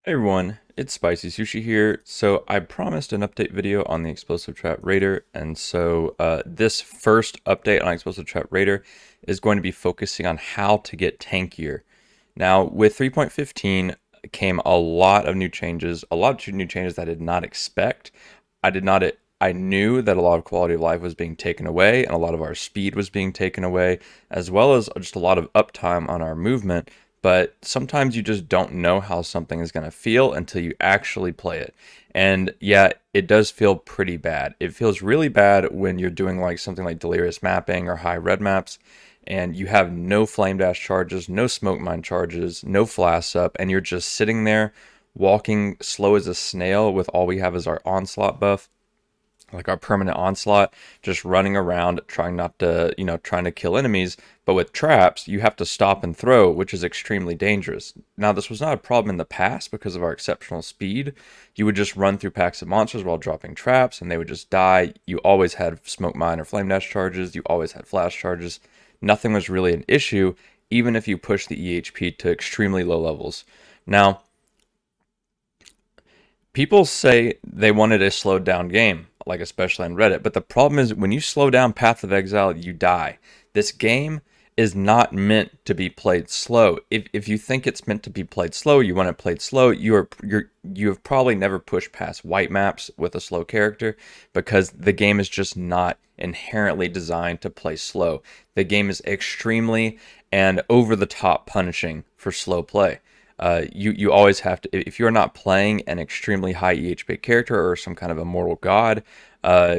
Hey everyone, it's Spicy Sushi here. So I promised an update video on the Explosive Trap Raider, and so this first update on Explosive Trap Raider is going to be focusing on how to get tankier. Now, with 3.15 came a lot of new changes, that I did not expect. I did not. I knew that a lot of quality of life was being taken away, and a lot of our speed was being taken away, as well as just a lot of uptime on our movement. But sometimes you just don't know how something is going to feel until you actually play it. And yeah, it does feel pretty bad. It feels really bad when you're doing like something like delirious mapping or high red maps, and you have no flame dash charges, no smoke mine charges, no flash up, and you're just sitting there walking slow as a snail with all we have is our onslaught buff, like our permanent onslaught, just running around trying not to, trying to kill enemies. But with traps, you have to stop and throw, which is extremely dangerous. Now, this was not a problem in the past because of our exceptional speed. You would just run through packs of monsters while dropping traps, and they would just die. You always had smoke mine or flame dash charges. You always had flash charges. Nothing was really an issue, even if you push the EHP to extremely low levels. Now, people say they wanted a slowed down game, like especially on Reddit, but the problem is when you slow down Path of Exile, you die. This game is not meant to be played slow. If you think it's meant to be played slow, you want it played slow, you have probably never pushed past white maps with a slow character because the game is just not inherently designed to play slow. The game is extremely and over the top punishing for slow play. You always have to, if you're not playing an extremely high EHP character or some kind of immortal god,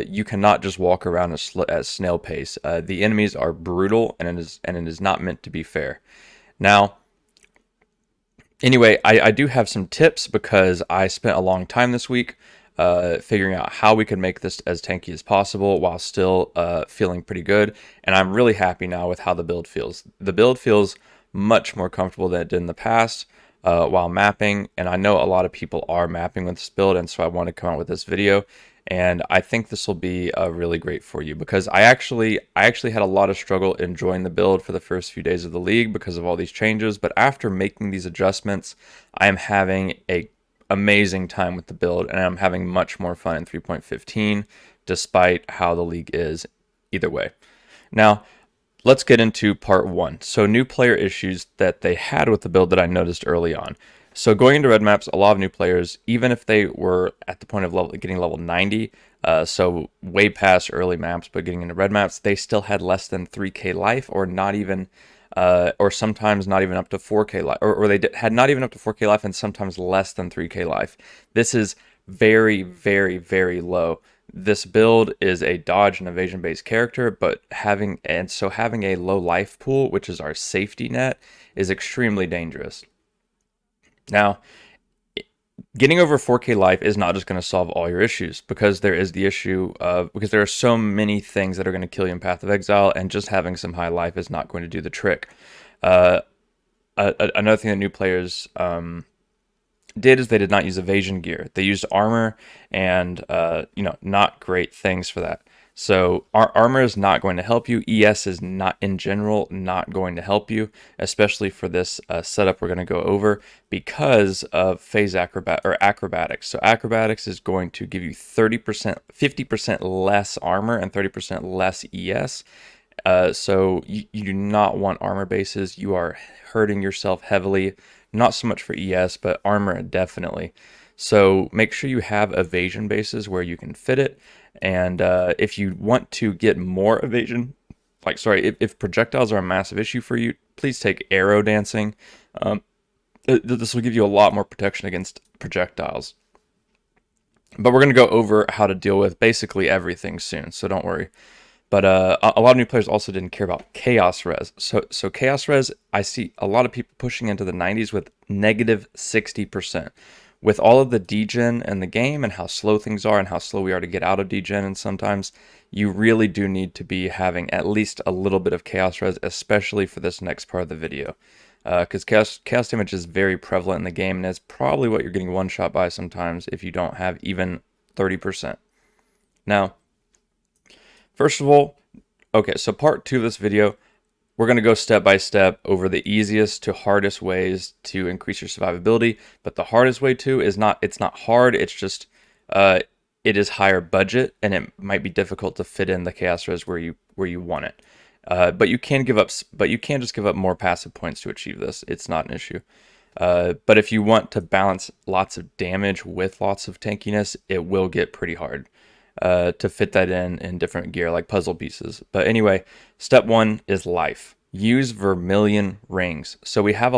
you cannot just walk around at snail pace. The enemies are brutal, and it is not meant to be fair. Now, anyway, I do have some tips because I spent a long time this week figuring out how we could make this as tanky as possible while still feeling pretty good. And I'm really happy now with how the build feels. The build feels much more comfortable than it did in the past while mapping. And I know a lot of people are mapping with this build, and so I want to come out with this video. And I think this will be really great for you because I actually had a lot of struggle enjoying the build for the first few days of the league because of all these changes. But after making these adjustments, I am having a amazing time with the build, and I'm having much more fun in 3.15 despite how the league is either way. Now, let's get into part one. So new player issues that they had with the build that I noticed early on. So going into red maps, a lot of new players, even if they were at the point of getting level 90, so way past early maps, but getting into red maps, they still had less than 3k life, or not even, or sometimes not even up to 4k life, or had not even up to 4k life, and sometimes less than 3k life. This is very, very, very low. This build is a dodge and evasion based character, but having a low life pool, which is our safety net, is extremely dangerous. Now, getting over 4k life is not just going to solve all your issues because there is the issue of because there are so many things that are going to kill you in Path of Exile, and just having some high life is not going to do the trick. Uh, Another thing that new players did is they did not use evasion gear. They used armor, and not great things for that. So our armor is not going to help you. ES is not, in general, not going to help you, especially for this setup we're going to go over because of phase acrobatics. So acrobatics is going to give you 30%, 50% less armor and 30% less ES. So you do not want armor bases. You are hurting yourself heavily. Not so much for ES, but armor definitely. So make sure you have evasion bases where you can fit it. And if you want to get more evasion, if projectiles are a massive issue for you, please take arrow dancing. This will give you a lot more protection against projectiles. But we're going to go over how to deal with basically everything soon, so don't worry. But a lot of new players also didn't care about Chaos Res. So Chaos Res, I see a lot of people pushing into the 90s with negative 60%. With all of the degen in the game and how slow things are and how slow we are to get out of degen, and sometimes you really do need to be having at least a little bit of Chaos Res, especially for this next part of the video. Because chaos damage is very prevalent in the game, and is probably what you're getting one shot by sometimes if you don't have even 30%. Now, first of all, okay, so part two of this video, we're going to go step by step over the easiest to hardest ways to increase your survivability. But the hardest way to is not, it's not hard. It's just, uh, it is higher budget and it might be difficult to fit in the chaos res where you want it. But you can give up, but you can just give up more passive points to achieve this. It's not an issue. But if you want to balance lots of damage with lots of tankiness, it will get pretty hard to fit that in different gear like puzzle pieces. But anyway, step one is life. Use vermilion rings. So we have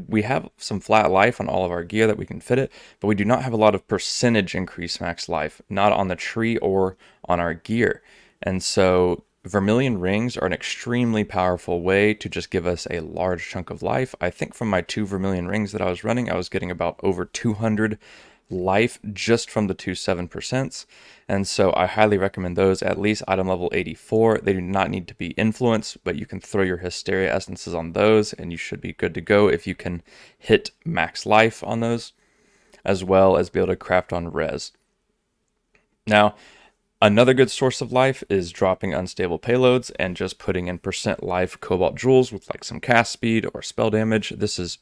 we have some flat life on all of our gear that we can fit it, but we do not have a lot of percentage increase max life, not on the tree or on our gear. And so vermilion rings are an extremely powerful way to just give us a large chunk of life. I think from my 2 vermilion rings that I was running, I was getting about over 200 life just from the 2 7%. And so I highly recommend those, at least item level 84. They do not need to be influenced, but you can throw your hysteria essences on those and you should be good to go if you can hit max life on those, as well as be able to craft on res. Now, another good source of life is dropping unstable payloads and just putting in percent life cobalt jewels with like some cast speed or spell damage. This is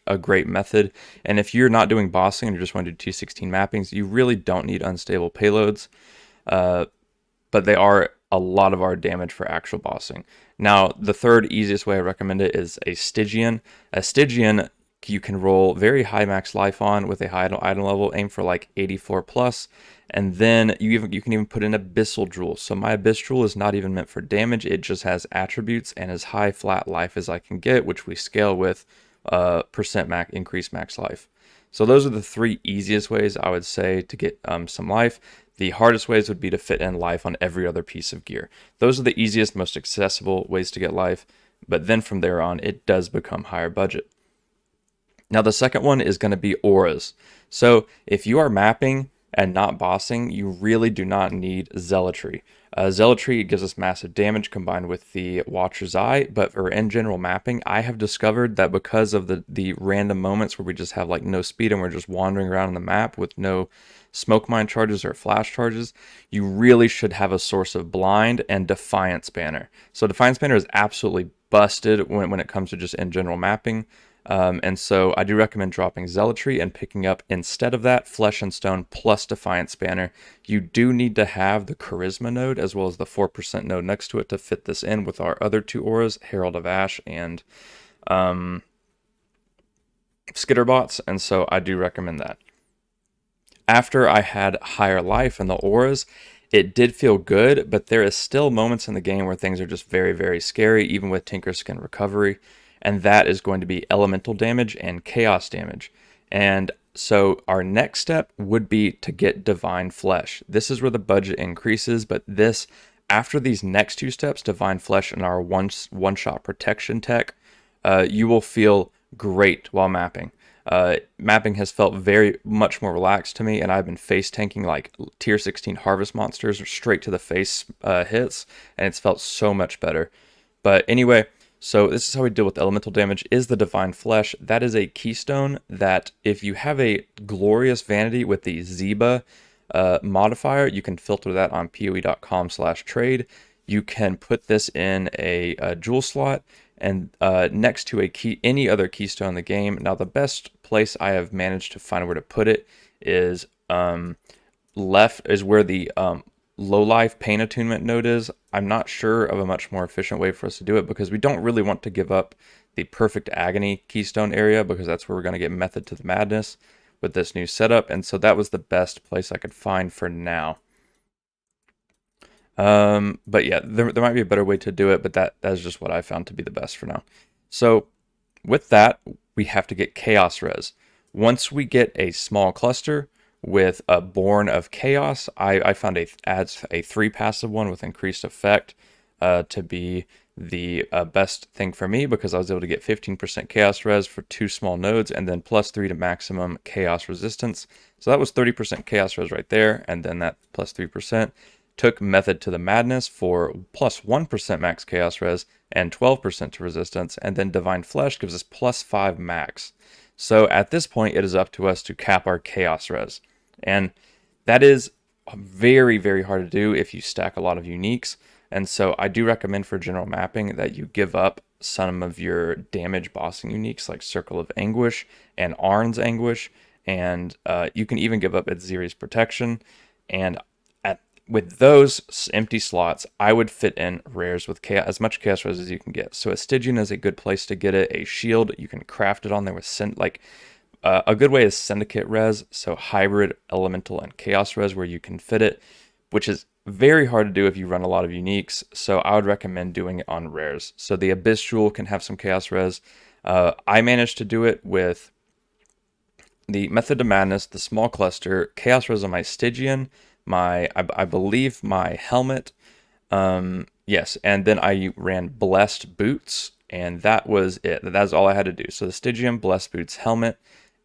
a great method. And if you're not doing bossing and you're just want to do T16 mappings, you really don't need unstable payloads. But they are a lot of our damage for actual bossing. Now, the third easiest way I recommend it is a Stygian. A Stygian you can roll very high max life on with a high item level, aim for like 84 plus, and then you can even put in Abyssal Jewel. So my Abyss Jewel is not even meant for damage, it just has attributes and as high flat life as I can get, which we scale with percent increase max life. So those are the 3 easiest ways I would say to get some life. The hardest ways would be to fit in life on every other piece of gear. Those are the easiest, most accessible ways to get life, but then from there on, it does become higher budget. Now, the second one is going to be auras. So if you are mapping and not bossing, you really do not need zealotry. Zealotry gives us massive damage combined with the Watcher's Eye, but for in general mapping, I have discovered that because of the random moments where we just have like no speed and we're just wandering around on the map with no smoke mine charges or flash charges, you really should have a source of blind and Defiance Banner. So Defiance Banner is absolutely busted when it comes to just in general mapping. And so I do recommend dropping Zealotry and picking up, instead of that, Flesh and Stone plus Defiance Banner. You do need to have the Charisma node as well as the 4% node next to it to fit this in with our other 2 auras, Herald of Ash and Skitterbots, and so I do recommend that. After I had higher life in the auras, it did feel good, but there is still moments in the game where things are just very, very scary, even with Tinkerskin Recovery. And that is going to be elemental damage and chaos damage. And so our next step would be to get Divine Flesh. This is where the budget increases, but after these next 2 steps, Divine Flesh and our one-shot protection tech, you will feel great while mapping. Mapping has felt very much more relaxed to me, and I've been face tanking like tier 16 harvest monsters straight to the face hits, and it's felt so much better. But anyway, so this is how we deal with elemental damage, is the Divine Flesh. That is a keystone that if you have a glorious vanity with the Zeba modifier, you can filter that on poe.com/trade. You can put this in a jewel slot and next to any other keystone in the game. Now, the best place I have managed to find where to put it is where the low life pain attunement node is. I'm not sure of a much more efficient way for us to do it because we don't really want to give up the perfect agony keystone area because that's where we're going to get Method to the Madness with this new setup. And so that was the best place I could find for now. But yeah, there might be a better way to do it, but that's just what I found to be the best for now. So with that, we have to get Chaos Res. Once we get a small cluster with a Born of Chaos, I found adds a 3 passive one with increased effect to be the best thing for me because I was able to get 15% Chaos Res for 2 small nodes and then +3 to maximum Chaos Resistance. So that was 30% Chaos Res right there, and then that +3% took Method to the Madness for +1% max Chaos Res and 12% to Resistance, and then Divine Flesh gives us +5 max. So at this point, it is up to us to cap our Chaos Res. And that is very, very hard to do if you stack a lot of uniques. And so I do recommend for general mapping that you give up some of your damage bossing uniques like Circle of Anguish and Arn's Anguish, and you can even give up Edziri's Protection. And with those empty slots, I would fit in rares with chaos, as much chaos res as you can get. So a Stygian is a good place to get it. A shield, you can craft it on there with a good way is syndicate res, so hybrid, elemental, and chaos res where you can fit it, which is very hard to do if you run a lot of uniques. So I would recommend doing it on rares. So the Abyss Jewel can have some chaos res. I managed to do it with the Method to Madness, the small cluster, chaos res on my Stygian, I believe my helmet. Yes, and then I ran Blessed Boots, and that was it. That's all I had to do. So the Stygian, Blessed Boots, helmet,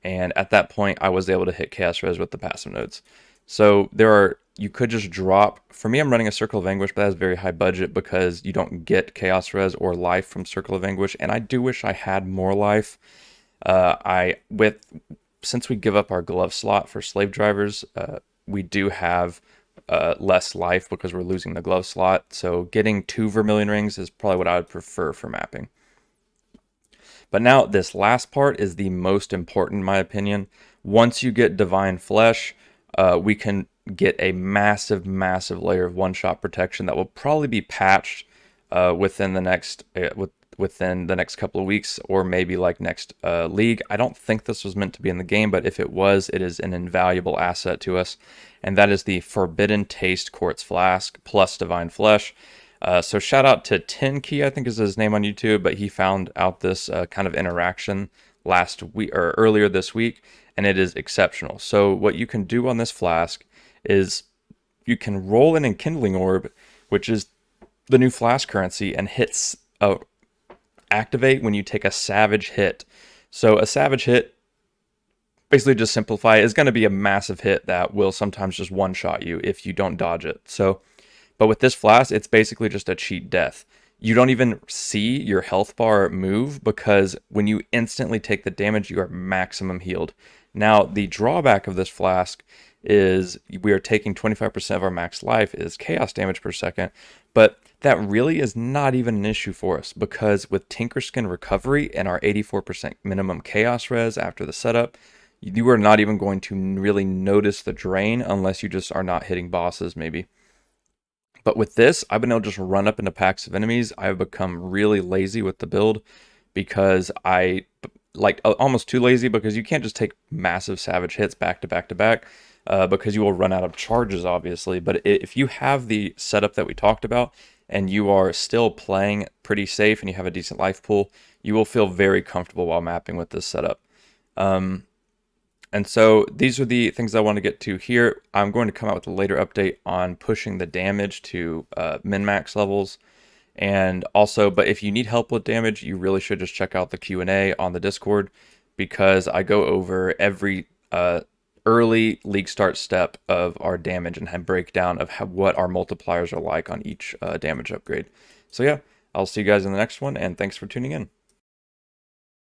and at that point I was able to hit chaos res with the passive nodes. So you could just drop. For me, I'm running a Circle of Anguish, but that's very high budget because you don't get chaos res or life from Circle of Anguish, and I do wish I had more life. Since we give up our glove slot for slave drivers, we do have less life because we're losing the glove slot. So getting 2 Vermilion Rings is probably what I would prefer for mapping. But now this last part is the most important in my opinion. Once you get Divine Flesh, we can get a massive, massive layer of one-shot protection that will probably be patched within the next couple of weeks, or maybe like next league. I don't think this was meant to be in the game, but if it was, it is an invaluable asset to us, and that is the Forbidden Taste Quartz Flask plus Divine Flesh. So shout out to Tanky, I think is his name on YouTube, but he found out this kind of interaction last week or earlier this week, and it is exceptional. So what you can do on this flask is you can roll an Enkindling Orb, which is the new flask currency, and hits activate when you take a savage hit. So a savage hit, basically just simplify, is going to be a massive hit that will sometimes just one-shot you if you don't dodge it. So, but with this flask, it's basically just a cheat death. You don't even see your health bar move because when you instantly take the damage, you are maximum healed. Now, the drawback of this flask is we are taking 25% of our max life is chaos damage per second, but that really is not even an issue for us because with Tinkerskin recovery and our 84% minimum chaos res after the setup, you are not even going to really notice the drain unless you just are not hitting bosses maybe. But with this, I've been able to just run up into packs of enemies. I've become really lazy with the build because almost too lazy because you can't just take massive savage hits back to back to back because you will run out of charges, obviously. But if you have the setup that we talked about and you are still playing pretty safe and you have a decent life pool, you will feel very comfortable while mapping with this setup. And so these are the things I want to get to here. I'm going to come out with a later update on pushing the damage to min-max levels. And also, but if you need help with damage, you really should just check out the Q&A on the Discord because I go over every early league start step of our damage and have breakdown of what our multipliers are like on each damage upgrade. So yeah, I'll see you guys in the next one, and thanks for tuning in.